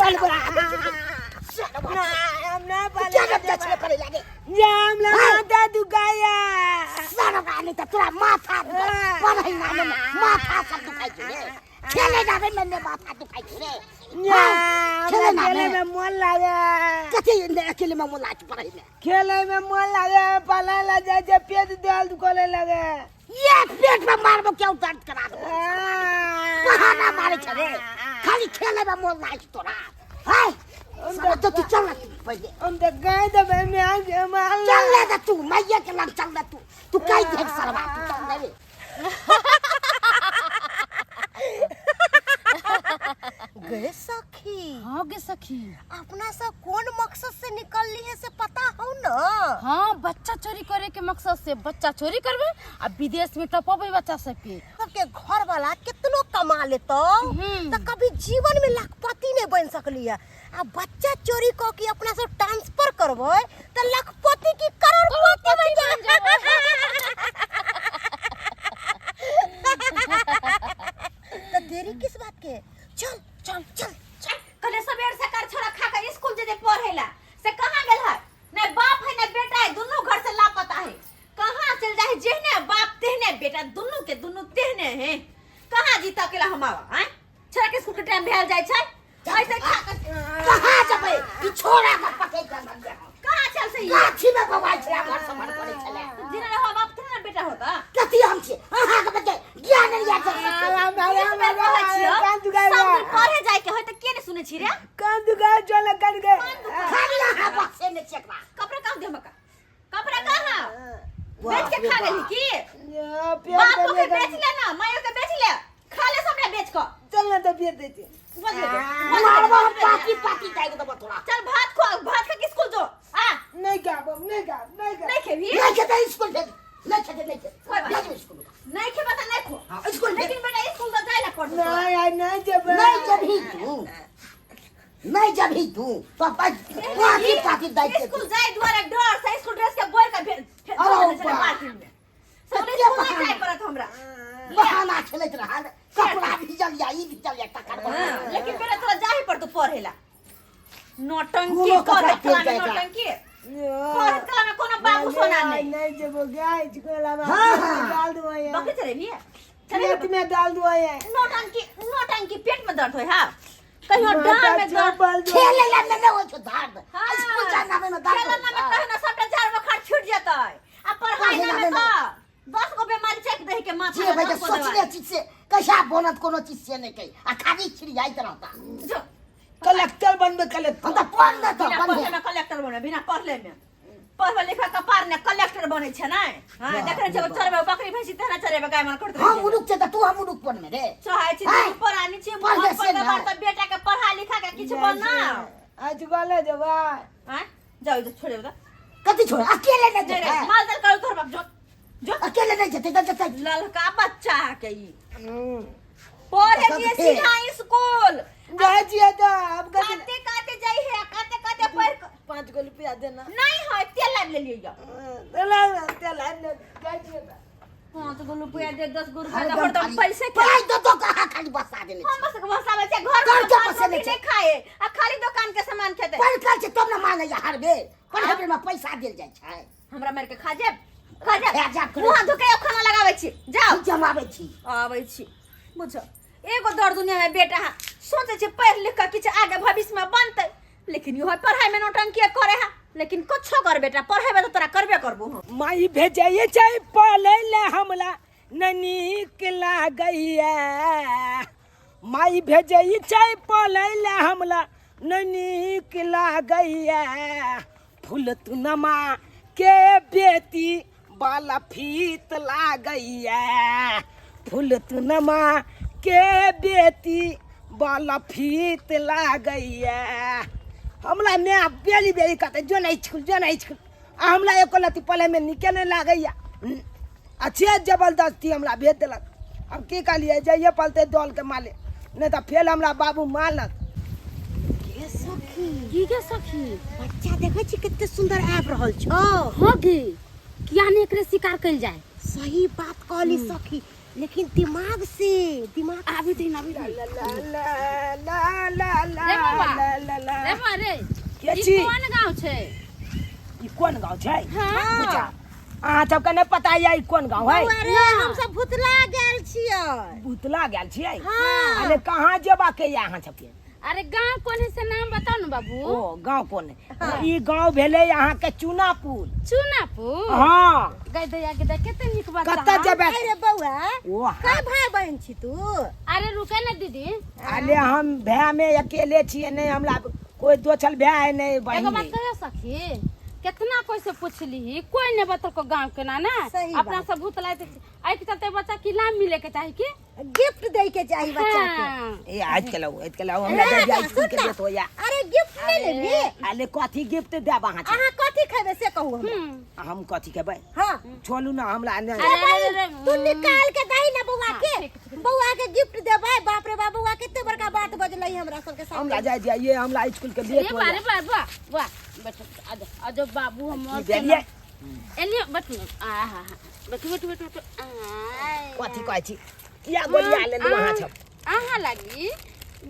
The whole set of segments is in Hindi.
पाल बड़ा ना हम ना पाले क्या दक्षिण करे लागे जाम लगा दुखाया सारा गाने तो तेरा माथा पर ही ना माथा सब दुखाई रे खेले ना रे मैंने माथा दुखाई रे खेले में मन लगे कथी ने अकेले में मन लाच पर ही खेले में मन लगे पाला लगे जे पेट दर्द दुखने लगे ये पेट में मारबो क्यों दर्द करा दो बहाना मारे छरे खाली खेले में मन लाच तोरा है तो तू चल पहले हम तो गए तो मैं आगे मार चल ले तू मैया के लग चल तू काई देख सरवा तू चल ले गे सखी हाँ गे सखी अपना सब कौन मकसद से निकलली है से पता हो न हाँ बच्चा चोरी करे के मकसद से बच्चा चोरी करबे अब विदेश में टपबे बच्चा सबके सबके घर वाला कितनो कमा लेतो तो कभी जीवन में लाखपति नहीं बन सकली है अब बच्चा चोरी को कि अपना सब ट्रांसफर करबे तो लाखपति की करोड़पति बन जाबे तो देरी किस बात के चल चल चल कले सबेर से कर छोरा खा के स्कूल जे पढ़ेला से कहां गेल है ने बाप है ने बेटा है दोनों घर से लापता है कहां चल जाए जेहने बाप तेहने बेटा दोनों के दोनों तेहने हैं कहां जीता केला हमावा हैं छोरा के स्कूल के टाइम भेल जाय छै ऐसे कहां जबे ई छोरा का पके जा मन जा कहां चल से गाछी में बवाई छै घर संभाल करे छले जिना हो बाप तेहने बेटा होता कथी हम छै अहां के बच्चे ज्ञान नहीं आ सकते कान दुखाया सब दिन पढ़े जाय के होय त के ने सुने छी रे कान दुखाया चल कर के खाली हां बक्से में चेकवा कपड़ा कहां दे मका कपड़ा कहां बेच के खा गेली की प्यार बाप करने के बेच ले ना मायो के बेच ले खा ले सबने बेच को चल ना तो पिए देते मारवा पाकी पाकी जाएगा तो थोड़ा चल भात खा के स्कूल जो आ नहीं का नहीं नहीं खेबी नहीं खेते स्कूल से नहीं खेते नहीं कोई बात खेते स्कूल नहीं खेबा त नहीं खो स्कूल लेकिन बेटा स्कूल तो जाए ना पड़ नहीं जब नहीं जब ही तू पापा पाकी पाकी दाई स्कूल जाए द्वारा डर से स्कूल ड्रेस के बोल के भेज पार्किंग में सब स्कूल नहीं जाए परत हमरा बहाना खेलत रहा कपड़ा भी जल जाई भी चल जाता कर लेकिन बेटा तोरा जाही पड़ तू पढ़ेला नौटंकी करे नौटंकी पढ़त कला में कोनो बाबू सोना नहीं जब गाय चिकोला में हाँ। डाल दो ये बके चले भी पेट में डाल दो ये नौटंकी पेट में दर्द होय हां कहियो डाल में दर्द खेले ला में हो छ दर्द स्कूल जाना में दर्द खेलना में कहे ना सबटा चार में खर्च छूट जतय आ पढ़ाई में का 10 गो बीमारी चेक दे के माथा जे भाई सोचले चीज से कैसा बनत कोनो चीज से नहीं कही आ खाली छिड़ियाई रहता कलेक्टर बनबे कलेक्टर हम तो पढ़ ले तो बिना पढ़ले में कलेक्टर बने बिना पढ़ले में पढ़वा लिखा कपार ने कलेक्टर बने छै ना हां देखे छै चरबे बकरी भैंसी तेना चरबे गाय मन करत हम मुलुक से तू हम मुलुक पढ़ में रे चाहे छी ऊपर आनी छी पढ़ ले से ना। तो बेटा के पढ़ा लिखा के किछ बनना आज गले जब हैं जाओ इधर छोड़े उधर कथी छोड़ अकेले नहीं जाता माल दल कर तोर बाप जो अकेले नहीं जाते जाते ललका बच्चा है के ई पढ़े दिए सीधा स्कूल गाजिए तो अब काते काते जाई है काते पढ़ 5 गो रुपया देना नहीं है तेल ले लिए जा चला गाजिए हां तो 2 रुपया दे 10 गो रुपया और तुम पैसे पढ़ाई तो कहां खाली बसा देले हम बस बसावे छै घर घर के में पैसे नहीं नहीं खाए आ खाली दुकान के सामान खेते पढ़ कर से तब ना माने हर बेर पढ़ाई में पैसा देल जाय छै हमरा मार के खा जा जा मुंह धोके खाना लगावे छी जाओ जमावे छी आबै छी बुझो एगो दर दुनिया में बेटा है सोचे छी पढ़ लिख के किछ आगे भविष्य में बनते लेकिन यो पढ़ाई में नौटंकी करे है लेकिन कुछो कर बेटा पढ़ेबे तो तोरा करबे करबो माई भेजाइए चाहे पले ले हमला ननीक लागैया माई भेजाइए चाहे पले ले हमला ननीक लागैया फूल तुनमा के बेटी बाला फीत लागैया फूल तुनमा के बेटी बाला फीत लागैया हमला मैं बेली बेली कहते जो नहीं हमला एको लती पले में निके नहीं लागैया अच्छे जबरदस्ती हमरा भेज देलक अब की कहलिए जाइए पलते दौल के माले नहीं तो फेल हमरा बाबू मारलक की गे सखी बच्चा देखे छी कितने सुंदर आब रहल छो हो गे किया ने एकरे शिकार कइल जाए सही बात कहली सखी, लेकिन दिमाग से दिमाग अभी दिन अभी दिन। ला ला ला ला ला रे बाबा, ला ला ला रे माँ रे, के ई छी? कोन गाँव छै? ई कोन गाँव छै? हाँ। पूछा अहाँ सबके नहि पता यऽ ई कोन गाँव है? अरे हम सब भुतला गेल छियै। भूतला गेल छियै? हाँ। अरे कहाँ जेबाके यऽ अहाँ सबके? अरे गाँव कोन है से नाम बताओ न बाबू। ओ गाँव कोन है? ई गाँव भेलै अहाँके चूनापुर। चुनापुर। हाँ गई दैया के देख केते नीक बात। कतऽ जेबै? अरे बौआ, ओ काय भाई बहन छी तू? अरे रुके ना दीदी, अरे हम भाय में अकेले छियै, नहीं हमरा कोई दोसर भाय है नहीं एगो बहन बात है। कहियो सखी, कितना कोई से पूछली कोई ने बतल को गाँव के ना ना। सही अपना बात। सब भूतला आई के चलते बच्चा की नाम मिले के चाही की। गिफ्ट दे के चाहिए बच्चा के। हाँ। ए आज के लाओ हमरा दे दिया स्कूल के देत होया। अरे गिफ्ट ले लेबी। अरे कथी गिफ्ट देब अहाँ के? अहाँ कथी खेबे से कहू हम। हम कथी खेबै? हां, छोड़ू ना हमरा नहीं। अरे तू निकाल के दही ना बौआ के। ठीक, ठीक। बौआ के गिफ्ट देबै। बाप रे बाप, बौआ कितने बड़का बात बजलै हमरा सब के हमरा सामने। जाय ये हमरा स्कूल के ये लेट बारे होया। बारे वाह वाह बेटा अजो बाबू हम की देलिए? एलिए बैठू आहा बैठू बैठू बैठू कथी कहै छी? या गोलिया ले लो अहाँ सब। आहा लागी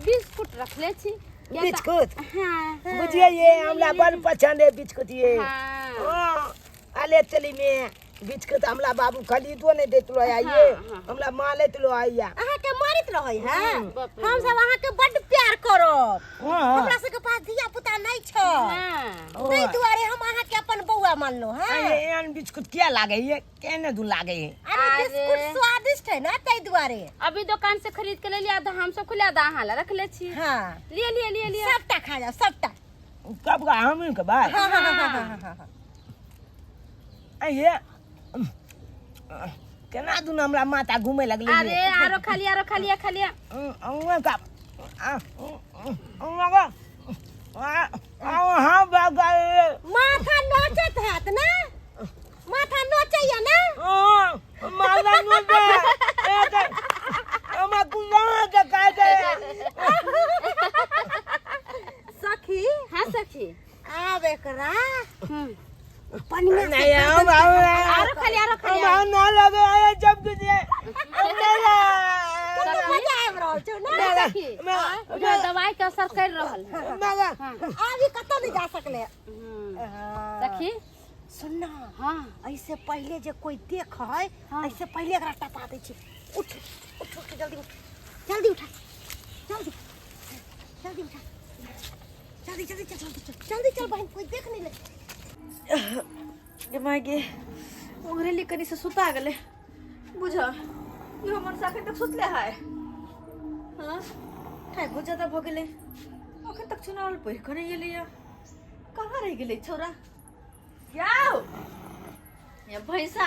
बिस्कुट रखले छी। या त- बिस्कुट? हाँ बुझिए ये हमरा बड़ पसंद है बिस्कुट ये। हाँ हाँ, अले चली में बिस्कुट हमरा बाबू खरीदो नहीं देत लो ये हाँ। हमरा माँ लेत लो आइया। अहाँ के मारित रहै है। बाप रे हम सब अहाँ के बड़ प्यार करब। हाँ हमरा सब के पास धिया पुता नहीं छ। हाँ नहीं दुआरे हम अहाँ के अपन बौआ मान लो है। ये एहन बिस्कुट क्या लागे ये? केने दू लागे है? अरे बिस्कुट स्वादिष्ट है ना तै दुआरे। अभी दुकान से खरीद के ले लिया था हम सब खुला दा आहा ला रख ले छी। हां, लिए लिए लिए लिए सबटा खा जा सबटा। कब का हम के भाई? हां हां हां हां। ये केना दू हमरा माथा घूमे लगली। अरे आरो खा लिया का हाँ बगल माथा नोचत हैत ना? माथा नोचैया ना? माला नोटे हम कुंगा के का दे। सखी, हाँ सखी आब एकरा हम्म पनिया नहीं हम आरो खा लिया हम ना लगे आए जब कुछ मजा आब रहल छौ ना? सखी जो दवाई के असर कर रहल है। आब ई कतौ नहीं जा सकले। सखी सुन ना, हाँ ऐसे पहले जे कोई देख है, हाँ। ऐसे पहले एकरा टपा दे छी। उठ उठ उठ जल्दी उठ, जल्दी उठा, जल्दी जल्दी उठा, जल्दी जल्दी चल जल्दी चल बहन, कोई देख नहीं ले। गे मागे ओरे लिकनी से सुता गेले बुझ यो हमर साथे तक सुतले है। हां काय हो ज्यादा भ गेले अखन तक चुनाव पर करे गेले या कहां रह गेले छोरा? जाओ या भैंसा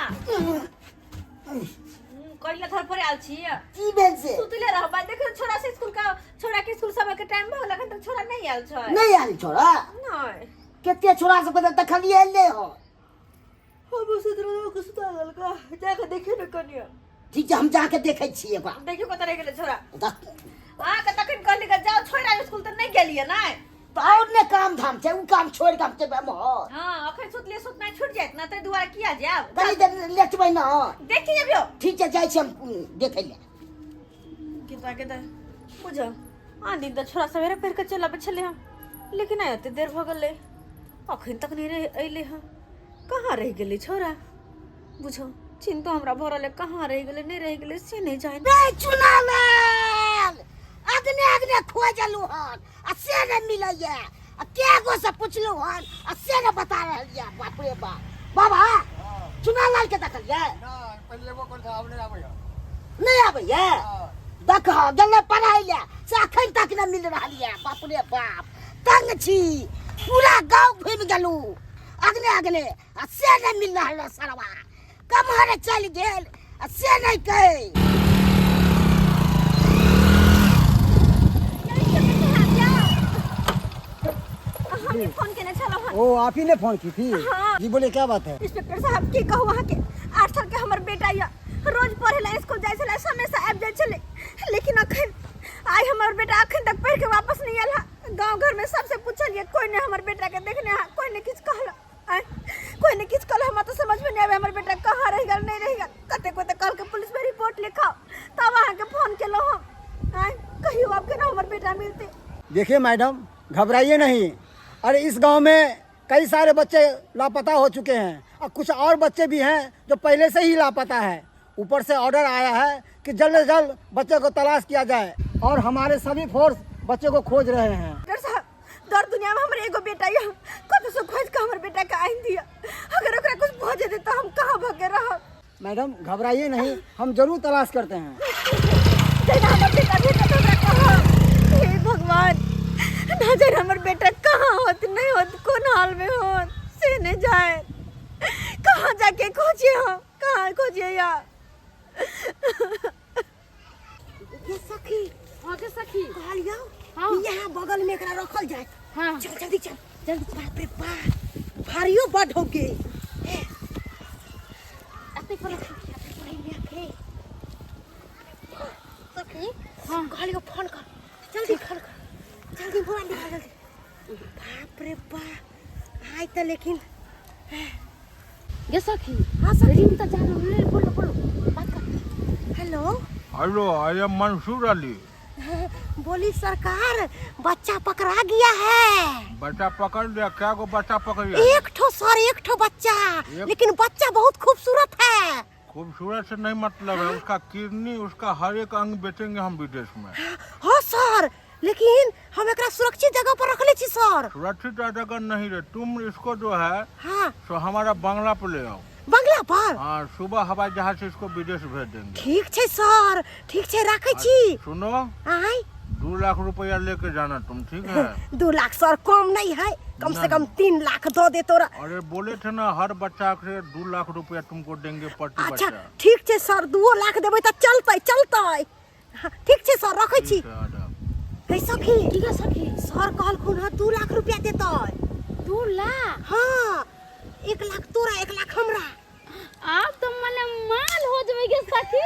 कइला थर पर आल छी की भेल से? सुतले रह बा देख छोरा से स्कूल का छोरा के स्कूल समय के टाइम भला अखन तक छोरा नहीं आल छ। नहीं आयल छोड़ा? नहीं केते छोड़ा सब त खलिए ले हो। हम सुतरा को सुता गल का जाके देखे न कनिया। ठीक है हम जाके देखे छिए बा। देखियो कत रह गेले छोरा। देख हां क तखन कहली का जाओ छोड़ा स्कूल त नहीं गेलिए ना। तो और ने काम धाम छै, उ काम छोड़ के हम चबे मोर। हां अखन सुतले सुतना छूट जात ना त दुआरा किया जाब। कनी देर लेटबै ना। देखि जबियो ठीक है जाय छी हम देखे ले। के बुझ आ दिन त छोरा सवेरे पहर के चला बछले हम, लेकिन आते देर भ गेले अखन तक नहीं रह अइले ह। कहां रह गेले छोरा? बुझो चिंता हमरा भरले कहां रह गेले नहीं रह गेले से नहीं जाने। रे चुना लाल अगने अगने खोजलु हन आ से ने मिलैया। आ के गो से पुछलु हन आ से ने बता रहलिया। बाप रे बाप बाबा चुना लाल के देखलिए ना पहले वो कौन था आपने आवे नहीं आबैया। देख गले पढ़ाई ले से अखन तक न मिल रहलिया। बाप रे बाप तंग छी, पूरा गांव घूम गेलु अगने अगने आ से नहीं मिल रहल सरवा। कमहर चल गेल आ से नहीं कहे। हम फोन केने छलो हन। ओ आप ही ने फोन की थी? हाँ। जी बोले क्या बात है? इंस्पेक्टर साहब की कहू वहाँ के 8 साल के हमर बेटा या रोज पढ़े स्कूल जाय छले समय से आबि जाय छले, लेकिन अखन आई हमर बेटा अखन तक पढ़ के वापस नहीं आयल। गांव घर में सबसे पूछलिए कोई ने हमर बेटा के देखने कोई ने किछ कहला। कोई ने किछ कहला, हम तो समझ में नहीं आवे हमर बेटा कहां रह गेल नहीं रह गेल। बेटा मिलते। देखिए मैडम, घबराइए नहीं। अरे इस गांव में कई सारे बच्चे लापता हो चुके हैं और कुछ और बच्चे भी हैं जो पहले से ही लापता है। ऊपर से ऑर्डर आया है कि जल्द से जल्द बच्चे को तलाश किया जाए और हमारे सभी फोर्स बच्चे को खोज रहे हैं। डॉक्टर साहब, दर दुनिया में हमारे एगो बेटा है, कत से खोज के हमारे बेटा का आइन दिया। अगर ओकरा कुछ भजे दे तो हम कहाँ भागे रह। मैडम घबराइए नहीं, हम जरूर तलाश करते हैं। हमारे बेटा भेटा तो कहाँ? हे भगवान, ना जाने हमारे बेटा कहाँ होत नहीं होत, कौन हाल में होत से नहीं जाए। कहाँ जाके खोजिए हम, कहाँ खोजिए यार। ये सखी, हाँ के सखी। कहल जाओ हाँ। यहाँ बगल में एकरा रखल जाए। हाँ चल जल्दी चल जल्दी। बाप रे बाप, भारियो बड़ हो गए। सखी, हाँ। कहल फोन कर, जल्दी फोन कर, जल्दी मोबाइल निकाल जल्दी। बाप रे बाप, आय तो लेकिन ये सखी। हाँ सखी। रिंग तो जा रहा है, बोलो बोलो बात कर। Hello, hello, I am Mansoor Ali. बोली सरकार, बच्चा पकड़ा गया है। बच्चा पकड़ लिया? क्या को बच्चा पकड़ लिया? एक ठो सर, एक ठो बच्चा, लेकिन बच्चा बहुत खूबसूरत है। खूबसूरत से नहीं मतलब है, उसका किडनी, उसका हर एक अंग बेचेंगे हम विदेश में। हाँ सर, लेकिन हम एकरा सुरक्षित जगह पर रखले छी सर। सुरक्षित जगह नहीं रहे, तुम इसको जो है हाँ, तो हमारा बंगला पे ले आओ। बंगला पर? हाँ, सुबह हवाई जहाज से इसको विदेश भेज देंगे। ठीक है सर, ठीक है, रखे छी। सुनो, आय 2 लाख रुपया लेके जाना तुम, ठीक है? 2 लाख सर कम नहीं है, कम से कम 3 लाख दो दे तोरा। अरे बोले थे ना, हर बच्चा से 2 लाख रुपया तुमको देंगे प्रति अच्छा बच्चा। ठीक है सर, 2 लाख देवे तो चलते चलते। हाँ, ठीक है सर, रखे छी। ठीक है, आ जाओ। है सखी, ठीक है सखी। सर कहलखुन है 2 लाख रुपया देते। 2 लाख? हाँ, 1 लाख तोरा, 1 लाख हमरा। आप तो मने माल हो जाएगी सखी।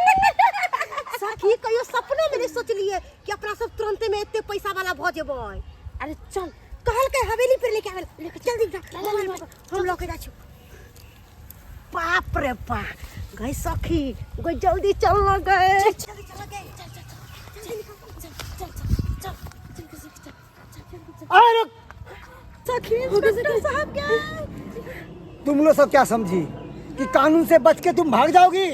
सखी कहियो सपने में नहीं सोचलिए कि अपना सब तुरंत में इतने पैसा वाला भ जेबै। अरे चल, कहल के हवेली पर लेके आवे, लेके जल्दी जा, हम लोग के जाछु। बाप रे बाप, गई सखी, गई जल्दी चल न गए। जल्दी चल गए, चल चल चल चल चल चल चल। अरे सखी, इंस्पेक्टर साहब क्या है? तुम लोग सब क्या समझी कि कानून से बच के तुम भाग जाओगी?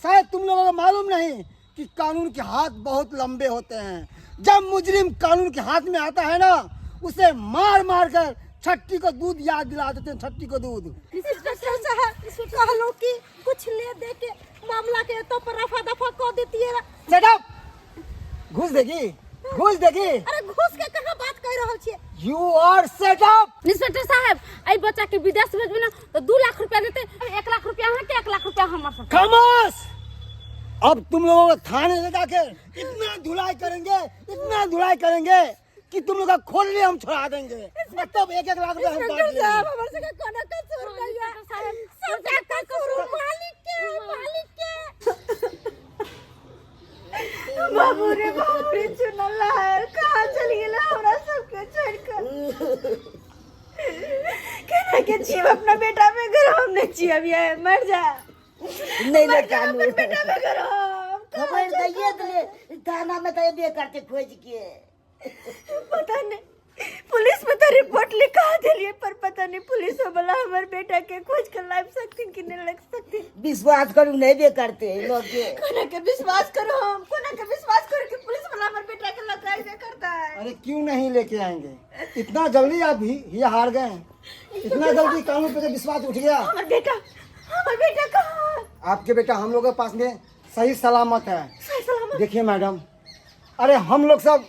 शायद तुम लोगों को मालूम नहीं कि कानून के हाथ बहुत लंबे होते हैं। जब मुजरिम कानून के हाथ में आता है ना, उसे मार मार कर छट्टी को दूध याद दिला देते हैं, छट्टी को दूध। इंस्पेक्टर साहब कहलो कि कुछ ले दे के मामला के तो पर रफा दफा कर देती है। सेट अप, घुस देगी, घुस देगी। अरे घुस के कहाँ बात कर रहल छियै? You are set up. Inspector साहब, आई बच्चा के विदेश भेजबे ना तो 2 लाख रुपया देते। 1 लाख रुपया है के 1 लाख रुपया हमारे। खामोश। अब तुम लोगों को थाने ले जाकर इतना धुलाई करेंगे, इतना धुलाई करेंगे कि तुम लोग का खोलने हम छोड़ा देंगे। मतलब 1-1 लाख रुपया हम बांट इंस्पेक्टर देंगे। साहब, हमारे से कोना कसूर नहीं है। सबका कसूर मालिक के। बाबू रे चुनला है, कहाँ चल गेला हमरा सबके छोड़ कर। कहना के जीव अपना बेटा पे घर, हम नहीं जीव ये मर जा। नहीं ले कानून बेटा पे घर खबर दैए दिले, थाना में तो ये करते खोज के। पता नहीं, पुलिस में तो रिपोर्ट लिखा दिलिए, पर पता नहीं पुलिस वाला हमारे बेटा के खोज कर लाइफ सकती कि नहीं लग सकती। विश्वास करू नहीं भी करते लोग के। कोना के विश्वास करो, हम कोना के विश्वास करो कि पुलिस वाला हमारे बेटा के लगाई से करता है। अरे क्यों नहीं लेके आएंगे? इतना जल्दी आप ही हार गए? इतना जल्दी कानून पे विश्वास उठ गया? हमारे बेटा कहाँ है? आपके बेटा हम लोगों के पास में सही सलामत है। सही सलामत? देखिए मैडम, अरे हम लोग सब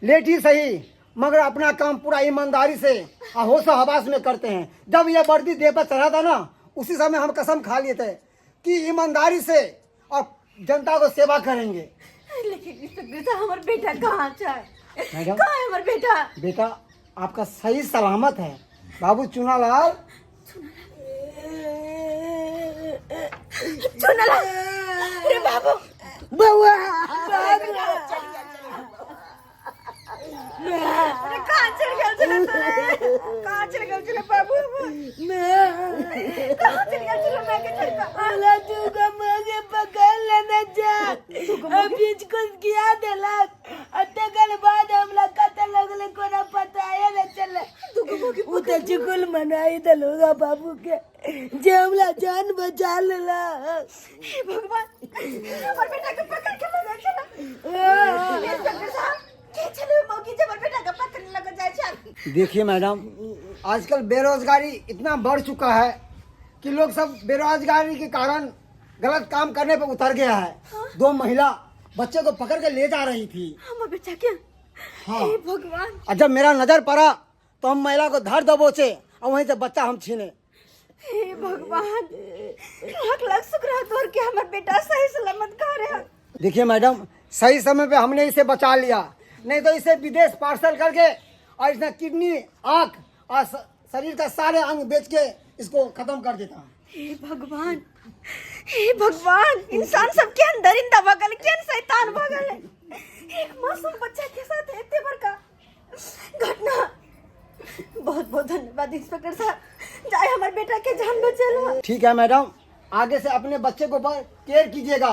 लेट ही सही मगर अपना काम पूरा ईमानदारी से होश हवास में करते हैं। जब ये वर्दी देह पर चढ़ा था ना, उसी समय हम कसम खा लिए थे कि ईमानदारी से और जनता को सेवा करेंगे। लेकिन हमारे बेटा कहाँ है? मैडम, कहाँ है हमारे बेटा? बेटा आपका सही सलामत है। बाबू चुनालाल, चुनला, अरे बाबू, बउआ अरे कहाँ चल गया कहाँ चल गया बाबू? कहाँ चल गया मैं के चल गया? अला तू का मुझे पकड़ लेना जा। अब बीच कुछ किया देलक, अतकल बाद हमला चुकुल मनाई दलोगा बाबू के जे हमला जान बचा लेला। हे भगवान हमर बेटा के पकड़ के लगा छै ना इंस्पेक्टर साहब के चले मौकी जे हमर बेटा के पकड़ लग जाय छै। देखिए मैडम, आजकल बेरोजगारी इतना बढ़ चुका है कि लोग सब बेरोजगारी के कारण गलत काम करने पर उतर गया है। 2 महिला बच्चे को पकड़ के ले जा रही थी। हमर बेटा के हाँ। हे भगवान और जब मेरा नजर पड़ा तो हम महिला को धर दबोचे और वहीं से बच्चा हम छीने। हे भगवान लाख लाख शुक्र है तोर के हमर बेटा सही सलामत घर है। देखिए मैडम, सही समय पे हमने इसे बचा लिया, नहीं तो इसे विदेश पार्सल करके और इसने किडनी, आँख और शरीर का सारे अंग बेच के इसको खत्म कर देता। हे भगवान, हे भगवान, इंसान सबके अंदर इंदा भगल केन शैतान भगल है। एक मासूम बच्चा के साथ इतने बड़का घटना। बहुत बहुत धन्यवाद इंस्पेक्टर साहब, जाए हमारे बेटा के जान बचेला। ठीक है मैडम, आगे से अपने बच्चे को पर केयर कीजिएगा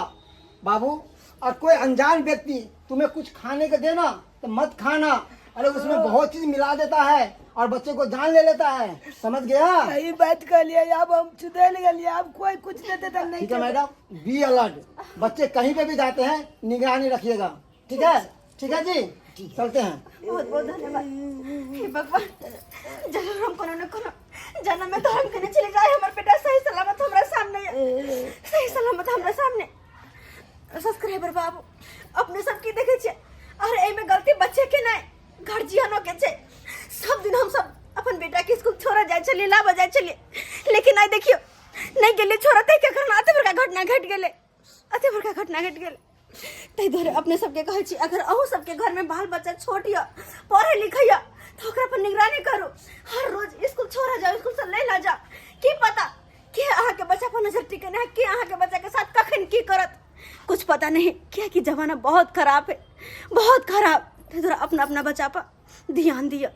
बाबू। और कोई अनजान व्यक्ति तुम्हें कुछ खाने को देना तो मत खाना, अरे उसमें बहुत चीज मिला देता है और बच्चे को जान ले लेता है, समझ गया? सही बात कर लिया, अब हम चुदेल गए, अब कोई कुछ देते तक नहीं। ठीक है मैडम, बी अलर्ट, बच्चे कहीं पे भी जाते हैं निगरानी रखिएगा। ठीक है? ठीक है जी, चलते हैं। बहुत बहुत धन्यवाद। हे भगवान, जरूर हम कोनो न कोनो जन्म में तो हम कने चले जाए हमारे बेटा सही सलामत हमारे सामने है। सही सलामत हमारे सामने। सब्सक्राइबर बाबू अपने सबकी देखे छे और ए में गलती बच्चे के नहीं गार्जियनों के छे। सब दिन हम सब अपन बेटा के स्कूल छोड़ा जाए चलिए, ला बजाए चलिए, लेकिन आई देखियो नहीं गेले छोड़ा तै के घर अते बड़का घटना घट गेले, अते बड़का घटना घट गेले। तै दुआरे अपने सबके कहै छी अगर अहू सबके घर में बाल बच्चा छोट या पढ़े लिखे या तो ओकरा पर निगरानी करू। हर रोज स्कूल छोड़ा जाओ, स्कूल से ले ला जाओ, की पता के अहाँ के बच्चा पर नजर टिके है, के अहाँ के बच्चा के साथ कखन की करत कुछ पता नहीं। क्या कि जमाना बहुत खराब है, बहुत खराब। अपना अपना बच्चा पर ध्यान दिया।